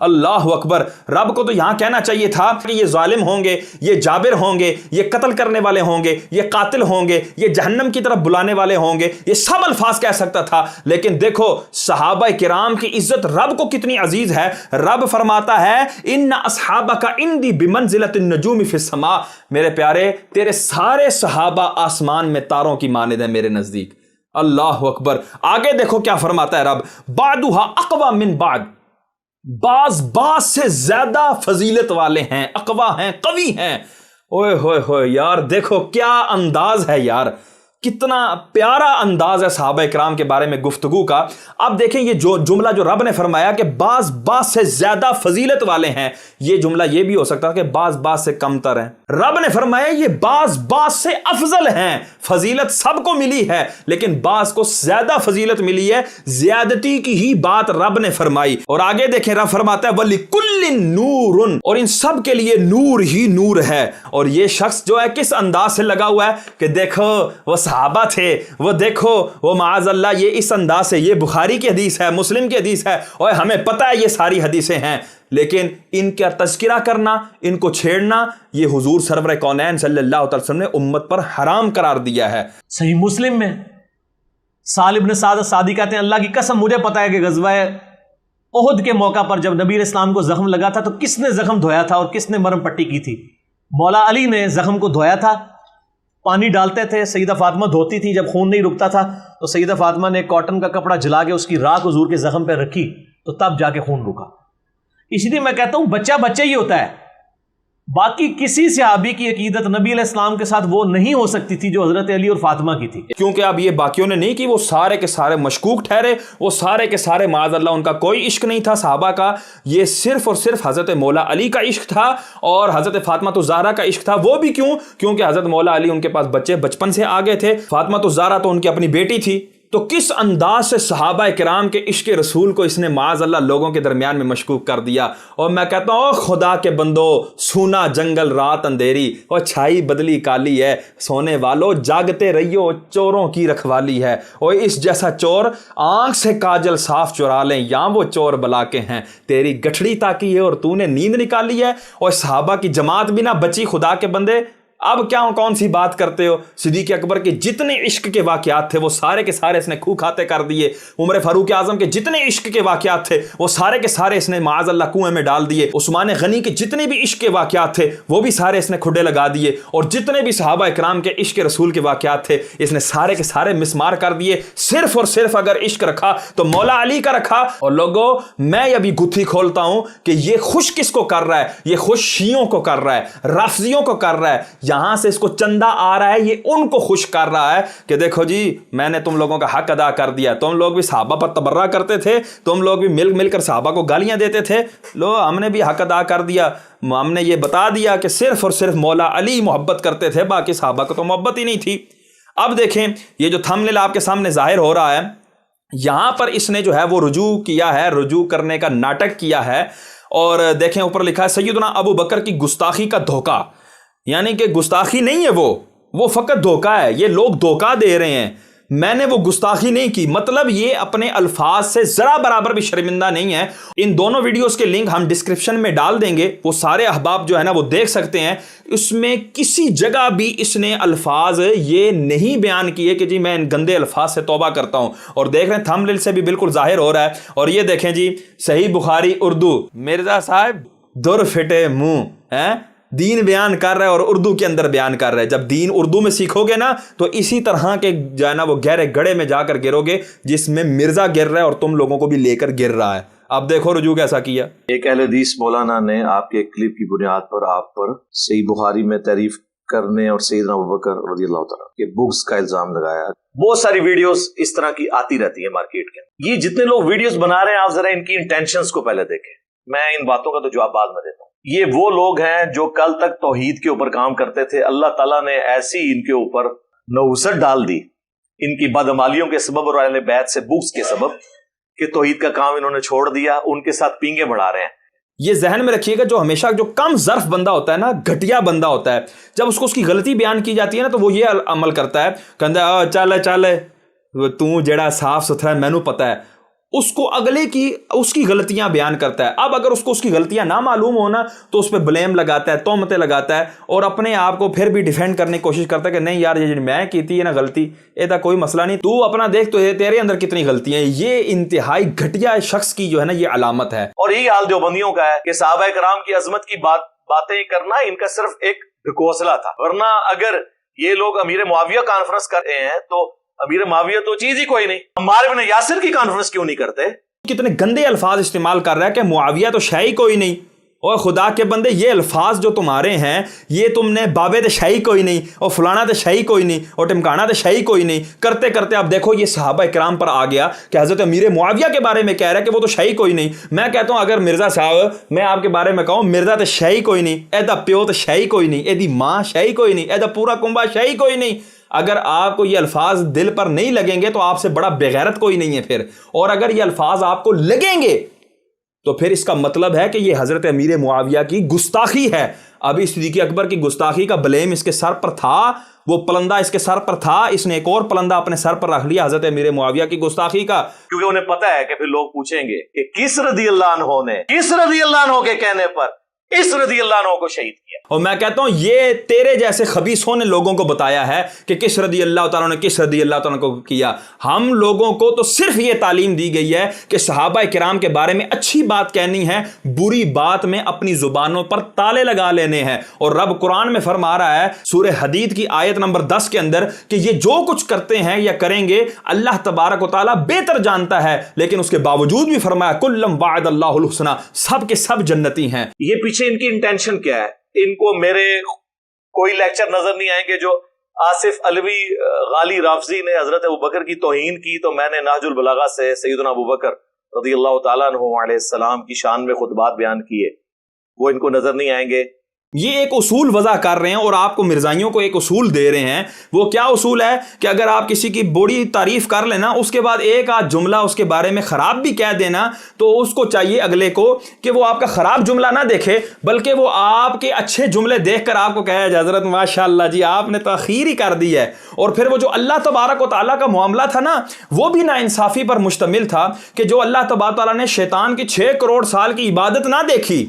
اللہ اکبر. رب کو تو یہاں کہنا چاہیے تھا کہ یہ ظالم ہوں گے, یہ جابر ہوں گے, یہ قتل کرنے والے ہوں گے, یہ قاتل ہوں گے, یہ جہنم کی طرف بلانے والے ہوں گے. یہ سب الفاظ کہہ سکتا تھا, لیکن دیکھو صحابہ کرام کی عزت رب کو کتنی عزیز ہے. رب فرماتا ہے ان اصحابک عندی بمنزلۃ النجوم فی السماء, میرے پیارے تیرے سارے صحابہ آسمان میں تاروں کی مانند ہیں میرے نزدیک. اللہ اکبر. آگے دیکھو کیا فرماتا ہے رب, بعدھا اقوی من بعد, بعض سے زیادہ فضیلت والے ہیں, اقوا ہیں, قوی ہیں. اوئے ہوئے ہوئے یار, دیکھو کیا انداز ہے یار, کتنا پیارا انداز ہے صحابہ کرام کے بارے میں گفتگو کا. اب دیکھیں یہ جو جملہ جو رب نے فرمایا کہ بعض سے زیادہ فضیلت والے ہیں, یہ جملہ یہ بھی ہو سکتا ہے کہ بعض سے کم تر ہیں. رب نے فرمایا یہ بعض سے افضل ہیں. فضیلت سب کو ملی ہے لیکن بعض کو زیادہ فضیلت ملی ہے, زیادتی کی ہی بات رب نے فرمائی. اور آگے دیکھیں رب فرماتا ہے وَلِكُلٍّ نُورٌ, اور ان سب کے لیے نور ہی نور ہے. اور یہ شخص جو ہے کس انداز سے لگا ہوا ہے کہ دیکھو وہ صحابہ تھے, وہ دیکھو وہ معاذ اللہ یہ اس انداز سے, یہ بخاری کی حدیث ہے, مسلم کی حدیث ہے, اور ہمیں پتہ ہے یہ ساری حدیثیں ہیں, لیکن ان کا تذکرہ کرنا, ان کو چھیڑنا, یہ حضور سرور کونین صلی اللہ علیہ وسلم نے امت پر حرام قرار دیا ہے. صحیح مسلم میں سالم بن سعد السعدی کہتے ہیں اللہ کی قسم مجھے پتا ہے کہ غزوہ احد کے موقع پر جب نبی علیہ السلام کو زخم لگا تھا تو کس نے زخم دھویا تھا اور کس نے مرہم پٹی کی تھی؟ مولا علی نے زخم کو دھویا تھا, پانی ڈالتے تھے, سیدہ فاطمہ دھوتی تھی, جب خون نہیں رکتا تھا تو سیدہ فاطمہ نے کاٹن کا کپڑا جلا کے اس کی راکھ حضور کے زخم پہ رکھی تو تب جا کے خون رکا. اس لیے میں کہتا ہوں بچہ ہی ہوتا ہے. باقی کسی صحابی کی عقیدت نبی علیہ السلام کے ساتھ وہ نہیں ہو سکتی تھی جو حضرت علی اور فاطمہ کی تھی, کیونکہ اب یہ باقیوں نے نہیں کی, وہ سارے کے سارے مشکوک ٹھہرے, وہ سارے کے سارے معاذ اللہ ان کا کوئی عشق نہیں تھا صحابہ کا. یہ صرف اور صرف حضرت مولا علی کا عشق تھا اور حضرت فاطمہ الزہرا کا عشق تھا. وہ بھی کیونکہ حضرت مولا علی ان کے پاس بچے بچپن سے آ گئے تھے, فاطمہ الزہرا تو ان کی اپنی بیٹی تھی. تو کس انداز سے صحابہ کرام کے عشق رسول کو اس نے معاذ اللہ لوگوں کے درمیان میں مشکوک کر دیا. اور میں کہتا ہوں خدا کے بندو, سونا جنگل رات اندھیری, اور چھائی بدلی کالی ہے, سونے والو جاگتے رہیو چوروں کی رکھوالی ہے. اور اس جیسا چور آنکھ سے کاجل صاف چرا لیں, یا وہ چور بلا کے ہیں, تیری گٹھڑی تاکی ہے اور تو نے نیند نکالی ہے. اور صحابہ کی جماعت بھی نہ بچی خدا کے بندے. اب کیا کون سی بات کرتے ہو؟ صدیق اکبر کے جتنے عشق کے واقعات تھے وہ سارے کے سارے اس نے کھو کھاتے کر دیے. عمر فاروق اعظم کے جتنے عشق کے واقعات تھے وہ سارے کے سارے اس نے معاذ اللہ کنویں میں ڈال دیے. عثمان غنی کے جتنے بھی عشق کے واقعات تھے وہ بھی سارے اس نے کھڈے لگا دیے. اور جتنے بھی صحابہ اکرام کے عشق رسول کے واقعات تھے اس نے سارے کے سارے مسمار کر دیے. صرف اور صرف اگر عشق رکھا تو مولا علی کا رکھا. اور لوگوں میں ابھی گتھی کھولتا ہوں کہ یہ خوش کس کو کر رہا ہے؟ یہ خوش شیعوں کو کر رہا ہے, رافضیوں کو کر رہا ہے. یہاں سے اس کو چندہ آ رہا ہے, یہ ان کو خوش کر رہا ہے کہ دیکھو جی میں نے تم لوگوں کا حق ادا کر دیا. تم لوگ بھی صحابہ پر تبرہ کرتے تھے, تم لوگ بھی مل کر صحابہ کو گالیاں دیتے تھے, لو ہم نے بھی حق ادا کر دیا. ہم نے یہ بتا دیا کہ صرف اور صرف مولا علی محبت کرتے تھے, باقی صحابہ کو تو محبت ہی نہیں تھی. اب دیکھیں یہ جو تھمبنیل آپ کے سامنے ظاہر ہو رہا ہے, یہاں پر اس نے جو ہے وہ رجوع کیا ہے, رجوع کرنے کا ناٹک کیا ہے. اور دیکھیں اوپر لکھا ہے سیدنا ابو بکر کی گستاخی کا دھوکہ. یعنی کہ گستاخی نہیں ہے وہ فقط دھوکہ ہے. یہ لوگ دھوکہ دے رہے ہیں, میں نے وہ گستاخی نہیں کی. مطلب یہ اپنے الفاظ سے ذرا برابر بھی شرمندہ نہیں ہے. ان دونوں ویڈیوز کے لنک ہم ڈسکرپشن میں ڈال دیں گے, وہ سارے احباب جو ہے نا وہ دیکھ سکتے ہیں. اس میں کسی جگہ بھی اس نے الفاظ یہ نہیں بیان کیے کہ جی میں ان گندے الفاظ سے توبہ کرتا ہوں. اور دیکھ رہے ہیں تھمبنیل سے بھی بالکل ظاہر ہو رہا ہے. اور یہ دیکھیں جی صحیح بخاری اردو, مرزا صاحب در پھٹے منہ ہیں, دین بیان کر رہا ہے اور اردو کے اندر بیان کر رہا ہے. جب دین اردو میں سیکھو گے نا تو اسی طرح کے جو ہے نا وہ گہرے گڑھے میں جا کر گرو گے جس میں مرزا گر رہا ہے اور تم لوگوں کو بھی لے کر گر رہا ہے. اب دیکھو رجوع کیسا کیا. ایک اہل حدیث مولانا نے آپ کے کلپ کی بنیاد پر آپ پر صحیح بخاری میں تعریف کرنے اور سیدنا ابوبکر رضی اللہ تعالیٰ کے بغض کا الزام لگایا. بہت ساری ویڈیوز اس طرح کی آتی رہتی ہیں مارکیٹ کے. یہ جتنے لوگ ویڈیوز بنا رہے ہیں آپ ذرا ان کی انٹینشنز کو پہلے دیکھیں. میں ان باتوں کا تو جواب بعد میں دیتا ہوں. یہ وہ لوگ ہیں جو کل تک توحید کے اوپر کام کرتے تھے, اللہ تعالیٰ نے ایسی ان کے اوپر نحوست ڈال دی ان کی بدعمالیوں کے سبب اور اہل بیت سے بغض کے سبب کہ توحید کا کام انہوں نے چھوڑ دیا, ان کے ساتھ پینگے بڑھا رہے ہیں. یہ ذہن میں رکھیے گا جو ہمیشہ جو کم ظرف بندہ ہوتا ہے نا, گھٹیا بندہ ہوتا ہے, جب اس کو اس کی غلطی بیان کی جاتی ہے نا تو وہ یہ عمل کرتا ہے, کہتا ہے چل تو جڑا صاف ستھرا ہے مینوں پتہ ہے. اس کو اگلے کی اس کی غلطیاں بیان کرتا ہے. اب اگر اس کو اس کی غلطیاں نہ معلوم ہونا تو اس پہ بلیم لگاتا ہے, تہمتیں لگاتا ہے, اور اپنے آپ کو پھر بھی ڈیفینڈ کرنے کی کوشش کرتا ہے کہ نہیں یار یہ میں کی ہے نا غلطی, یہ کوئی مسئلہ نہیں, تو اپنا دیکھ تو تیرے اندر کتنی غلطیاں ہیں. یہ انتہائی گھٹیا شخص کی جو ہے نا یہ علامت ہے. اور یہی حال دیوبندیوں کا ہے کہ صحابہ کرام کی عظمت کی باتیں کرنا ان کا صرف ایک ڈھکوسلا تھا, ورنہ اگر یہ لوگ امیر معاویہ کانفرنس کر رہے ہیں تو امیر معاویہ تو چیز ہی کوئی نہیں. عمار بن یاسر کی کانفرنس کیوں نہیں کرتے؟ کتنے گندے الفاظ استعمال کر رہا ہے کہ معاویہ تو شاہی کوئی نہیں. اور خدا کے بندے یہ الفاظ جو تمہارے ہیں یہ تم نے بابے تے شاہی کوئی نہیں اور فلانا تے شاہی کوئی نہیں اور ٹمکانا تے شاہی کوئی نہیں کرتے کرتے اب دیکھو یہ صحابہ کرام پر آ گیا کہ حضرت امیر معاویہ کے بارے میں کہہ رہا ہے کہ وہ تو شاہی کوئی نہیں. میں کہتا ہوں اگر مرزا صاحب میں آپ کے بارے میں کہوں مرزا تے شاہی کوئی نہیں, ایدا پیو تے شاہی کوئی نہیں, ایدی ماں شاہی کوئی نہیں, ایدا پورا کنبا شاہی کوئی نہیں. اگر آپ کو یہ الفاظ دل پر نہیں لگیں گے تو آپ سے بڑا بغیرت کوئی نہیں ہے پھر, اور اگر یہ الفاظ آپ کو لگیں گے تو پھر اس کا مطلب ہے کہ یہ حضرت امیر معاویہ کی گستاخی ہے. ابھی صدیق اکبر کی گستاخی کا بلیم اس کے سر پر تھا, وہ پلندہ اس کے سر پر تھا, اس نے ایک اور پلندہ اپنے سر پر رکھ لیا حضرت امیر معاویہ کی گستاخی کا, کیونکہ انہیں پتا ہے کہ پھر لوگ پوچھیں گے کہ کس رضی اللہ عنہ نے کس رضی اللہ عنہ کے کہنے پر اس رضی اللہ عنہ کو شہید کیا. اور میں کہتا ہوں یہ تیرے جیسے خبیثوں نے لوگوں کو بتایا ہے کہ کس رضی اللہ تعالیٰ نے کس رضی اللہ تعالیٰ کو کیا. ہم لوگوں کو تو صرف یہ تعلیم دی گئی ہے کہ صحابہ کرام کے بارے میں اچھی بات کہنی ہے, بری بات میں اپنی زبانوں پر تالے لگا لینے ہیں. اور رب قرآن میں فرما رہا ہے سورہ حدید کی آیت نمبر 10 کے اندر کہ یہ جو کچھ کرتے ہیں یا کریں گے اللہ تبارک و تعالیٰ بہتر جانتا ہے, لیکن اس کے باوجود بھی فرمایا کلم وعد اللہ الحسنى, سب کے سب جنتی ہیں. یہ پیچھے ان کی انٹینشن کیا ہے؟ ان کو میرے کوئی لیکچر نظر نہیں آئیں گے جو آصف علوی غالی رافضی نے حضرت ابوبکر کی توہین کی تو میں نے نہج البلاغہ سے سیدنا ابوبکر رضی اللہ تعالیٰ عنہ علیہ السلام کی شان میں خطبات بیان کیے, وہ ان کو نظر نہیں آئیں گے. یہ ایک اصول وضع کر رہے ہیں اور آپ کو مرزائیوں کو ایک اصول دے رہے ہیں. وہ کیا اصول ہے کہ اگر آپ کسی کی بڑی تعریف کر لینا اس کے بعد ایک آدھ جملہ اس کے بارے میں خراب بھی کہہ دینا تو اس کو چاہیے اگلے کو کہ وہ آپ کا خراب جملہ نہ دیکھے بلکہ وہ آپ کے اچھے جملے دیکھ کر آپ کو کہے حضرت ماشاءاللہ جی آپ نے تاخیر ہی کر دی ہے. اور پھر وہ جو اللہ تبارک و تعالیٰ کا معاملہ تھا نا وہ بھی ناانصافی پر مشتمل تھا کہ جو اللہ تبارک و تعالیٰ نے شیطان کی 6 کروڑ سال کی عبادت نہ دیکھی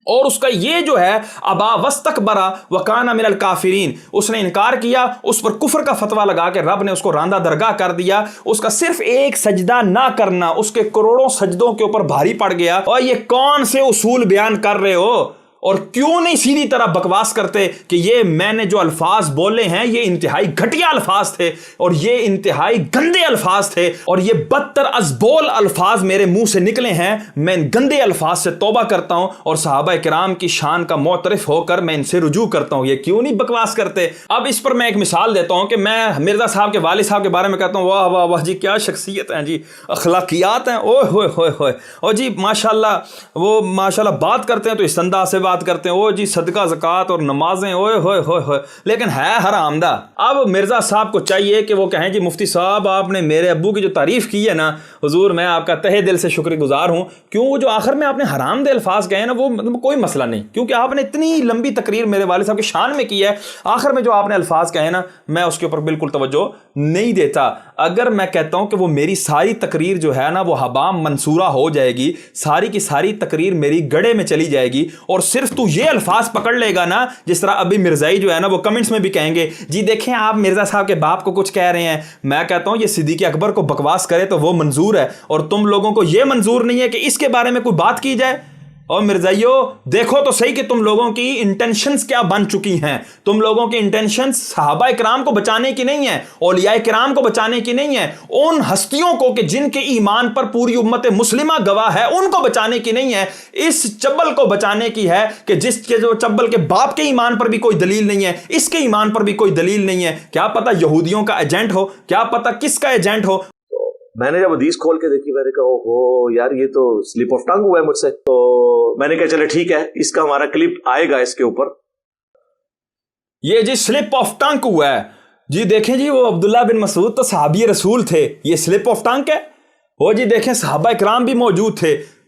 اور اس کا یہ جو ہے ابا واستکبر وکان من الکافرین, اس نے انکار کیا, اس پر کفر کا فتویٰ لگا کے رب نے اس کو راندہ درگاہ کر دیا. اس کا صرف ایک سجدہ نہ کرنا اس کے کروڑوں سجدوں کے اوپر بھاری پڑ گیا. اور یہ کون سے اصول بیان کر رہے ہو اور کیوں نہیں سیدھی طرح بکواس کرتے کہ یہ میں نے جو الفاظ بولے ہیں یہ انتہائی گھٹیا الفاظ تھے اور یہ انتہائی گندے الفاظ تھے اور یہ بدتر از بول الفاظ میرے منہ سے نکلے ہیں. میں ان گندے الفاظ سے توبہ کرتا ہوں اور صحابہ کرام کی شان کا معترف ہو کر میں ان سے رجوع کرتا ہوں. یہ کیوں نہیں بکواس کرتے؟ اب اس پر میں ایک مثال دیتا ہوں کہ میں مرزا صاحب کے والد صاحب کے بارے میں کہتا ہوں واہ واہ واہ جی کیا شخصیت ہیں جی, اخلاقیات ہیں, اوہ ہوئے ہوئے ہوئے, اور جی ماشاءاللہ وہ ماشاءاللہ بات کرتے ہیں تو اس انداز سے بات کرتے ہیں, او جی صدقہ زکوٰۃ اور نمازیں اوئے ہوئے ہوئے ہوئے, لیکن ہے حرام دہ. اب مرزا صاحب کو چاہیے کہ وہ کہیں جی مفتی صاحب آپ نے میرے ابو کی جو تعریف کی ہے نا حضور میں آپ کا تہہ دل سے شکر گزار ہوں. کیوں وہ جو آخر میں آپ نے حرام دہ الفاظ کہے نا وہ کوئی مسئلہ نہیں کیونکہ آپ نے اتنی لمبی تقریر میرے والد صاحب کی شان میں کی ہے, آخر میں جو آپ نے الفاظ کہے نا میں اس کے اوپر بالکل توجہ نہیں دیتا. اگر میں کہتا ہوں کہ وہ میری ساری تقریر جو ہے نا وہ حبام منصورہ ہو جائے گی, ساری کی ساری تقریر میری گڑے میں چلی جائے گی اور صرف تو یہ الفاظ پکڑ لے گا نا جس طرح ابھی مرزائی جو ہے نا وہ کمنٹس میں بھی کہیں گے جی دیکھیں آپ مرزا صاحب کے باپ کو کچھ کہہ رہے ہیں. میں کہتا ہوں یہ صدیق اکبر کو بکواس کرے تو وہ منظور ہے اور تم لوگوں کو یہ منظور نہیں ہے کہ اس کے بارے میں کوئی بات کی جائے. اور مرزائیو دیکھو تو صحیح کہ تم لوگوں کی انٹینشنز کیا بن چکی ہیں. تم لوگوں کی انٹینشنز صحابہ کرام کو بچانے کی نہیں ہے, اولیاء کرام کو بچانے کی نہیں ہے, ان ہستیوں کو کہ جن کے ایمان پر پوری امت مسلمہ گواہ ہے ان کو بچانے کی نہیں ہے. اس چبل کو بچانے کی ہے کہ جس کے جو چبل کے باپ کے ایمان پر بھی کوئی دلیل نہیں ہے, اس کے ایمان پر بھی کوئی دلیل نہیں ہے. کیا پتہ یہودیوں کا ایجنٹ ہو, کیا پتہ کس کا ایجنٹ ہو. میں نے جب حدیث کھول کے دیکھی میں نے کہا اوہ یار یہ تو سلپ آف ٹنگ ہوا ہے مجھ سے. تو میں نے کہا چلے ٹھیک ہے اس کا ہمارا کلپ آئے گا اس کے اوپر. یہ جی سلپ آف ٹنگ ہوا ہے جی. دیکھیں جی وہ عبداللہ بن مسعود تو صحابی رسول تھے, یہ سلپ آف ٹنگ ہے. وہ جی دیکھیں صحابہ کرام بھی موجود تھے,